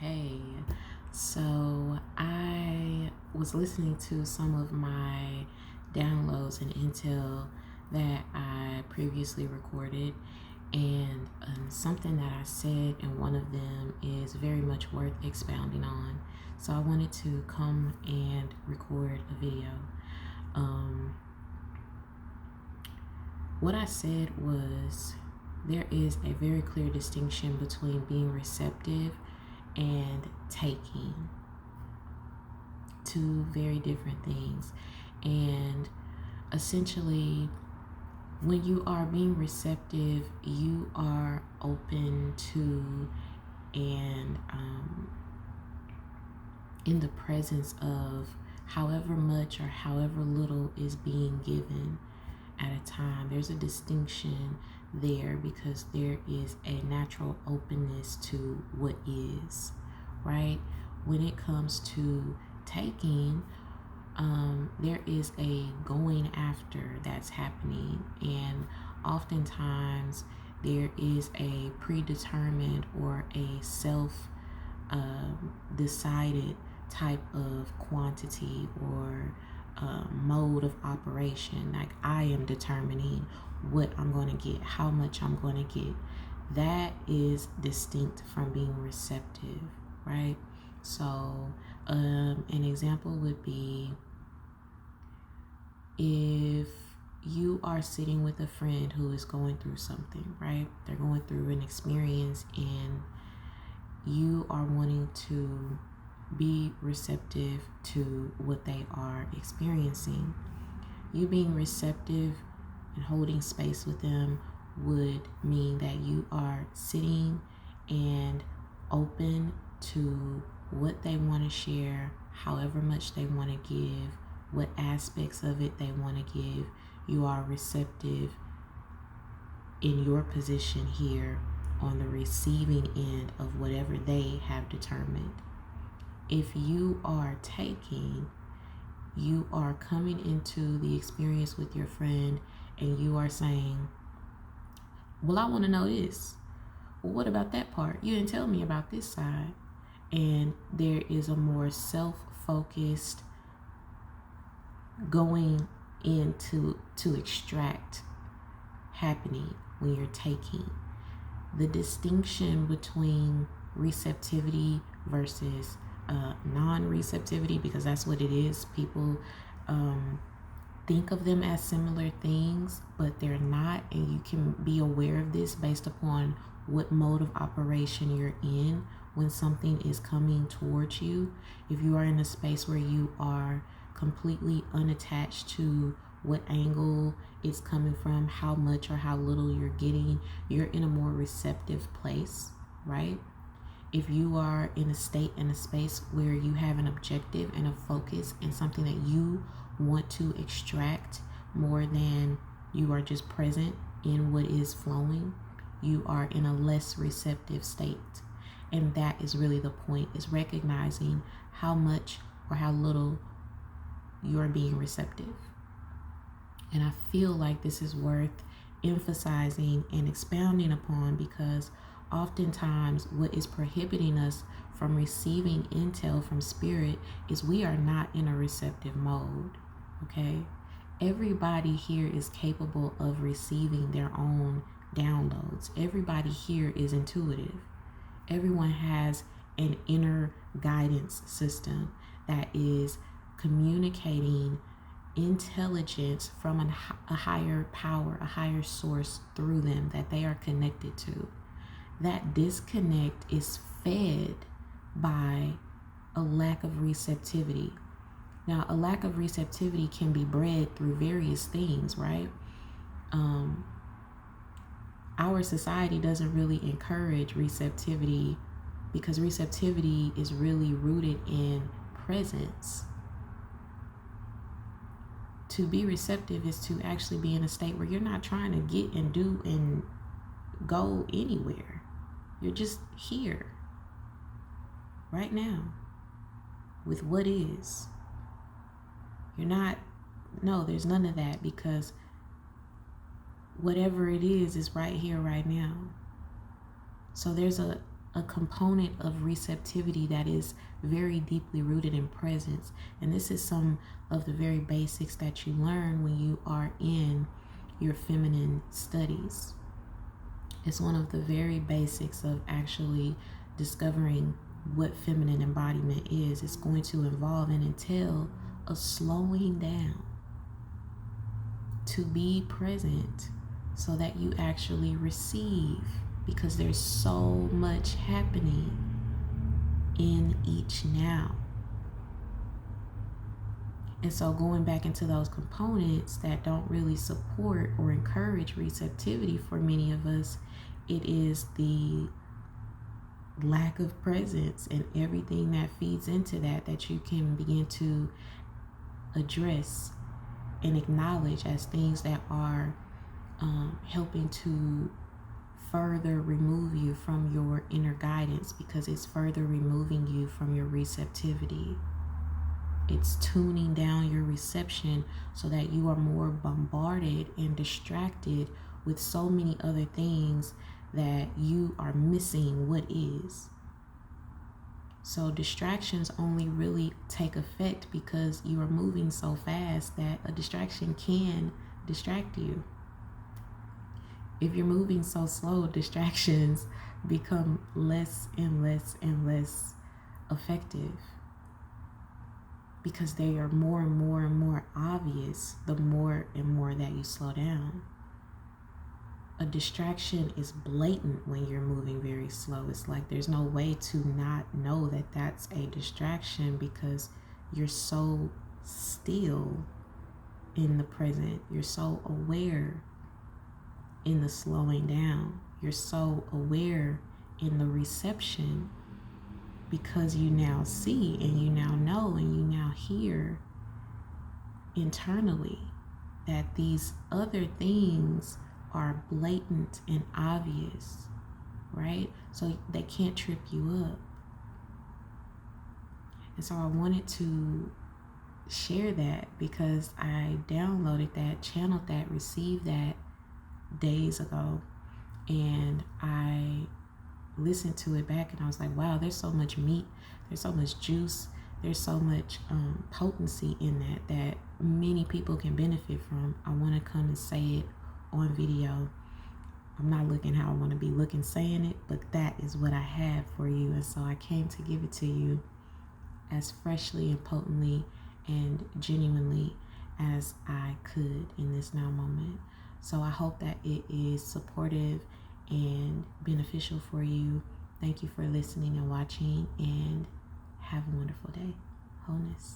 Hey, so I was listening to some of my downloads and intel that I previously recorded, and something that I said in one of them is very much worth expounding on. So I wanted to come and record a video. Um, what I said was there is a very clear distinction between being receptive and taking, two very different things. And essentially, when you are being receptive, you are open to and in the presence of however much or however little is being given at a time. There's a distinction there because there is a natural openness to what is, right? When it comes to taking, there is a going after that's happening, and oftentimes there is a predetermined or a self decided type of quantity or mode of operation. Like, I am determining what I'm going to get, how much I'm going to get. That is distinct from being receptive, right? So an example would be if you are sitting with a friend who is going through something, right? They're going through an experience, and you are wanting to be receptive to what they are experiencing. You being receptive and holding space with them would mean that you are sitting and open to what they want to share, however much they want to give, what aspects of it they want to give. You are receptive in your position here on the receiving end of whatever they have determined. If you are taking, you are coming into the experience with your friend and you are saying, well, I want to know this. Well, what about that part? You didn't tell me about this side. And there is a more self-focused going into to extract happening when you're taking. The distinction between receptivity versus non-receptivity, because that's what it is. People think of them as similar things, but they're not, and you can be aware of this based upon what mode of operation you're in when something is coming towards you. If you are in a space where you are completely unattached to what angle it's coming from, how much or how little you're getting, you're in a more receptive place, right? If you are in a state and a space where you have an objective and a focus and something that you want to extract more than you are just present in what is flowing, you are in a less receptive state. And that is really the point, is recognizing how much or how little you're being receptive. And I feel like this is worth emphasizing and expounding upon, because oftentimes what is prohibiting us from receiving intel from spirit is we are not in a receptive mode. Okay, everybody here is capable of receiving their own downloads. Everybody here is intuitive. Everyone has an inner guidance system that is communicating intelligence from a higher power, a higher source through them that they are connected to. That disconnect is fed by a lack of receptivity. Now, a lack of receptivity can be bred through various things, right? Our society doesn't really encourage receptivity, because receptivity is really rooted in presence. To be receptive is to actually be in a state where you're not trying to get and do and go anywhere. You're just here, right now, with what is. You're not, no, there's none of that, because whatever it is right here, right now. So there's a a component of receptivity that is very deeply rooted in presence. And this is some of the very basics that you learn when you are in your feminine studies. It's one of the very basics of actually discovering what feminine embodiment is. It's going to involve and entail a slowing down to be present so that you actually receive, because there's so much happening in each now. And so going back into those components that don't really support or encourage receptivity for many of us, it is the lack of presence and everything that feeds into that you can begin to address and acknowledge as things that are helping to further remove you from your inner guidance, because it's further removing you from your receptivity. It's tuning down your reception so that you are more bombarded and distracted with so many other things that you are missing what is. So distractions only really take effect because you are moving so fast that a distraction can distract you. If you're moving so slow, distractions become less and less and less effective, because they are more and more and more obvious the more and more that you slow down. A distraction is blatant when you're moving very slow. It's like there's no way to not know that that's a distraction, because you're so still in the present. You're so aware in the slowing down. You're so aware in the reception, because you now see and you now know and you now hear internally that these other things are blatant and obvious, right? So they can't trip you up. And so I wanted to share that because I downloaded that, channeled that, received that days ago, and I listened to it back and I was like, wow, there's so much meat, there's so much juice, there's so much potency in that many people can benefit from. I want to come and say it on video. I'm not looking how I want to be looking saying it, but that is what I have for you. And so I came to give it to you as freshly and potently and genuinely as I could in this now moment. So I hope that it is supportive and beneficial for you. Thank you for listening and watching, and have a wonderful day. Wholeness.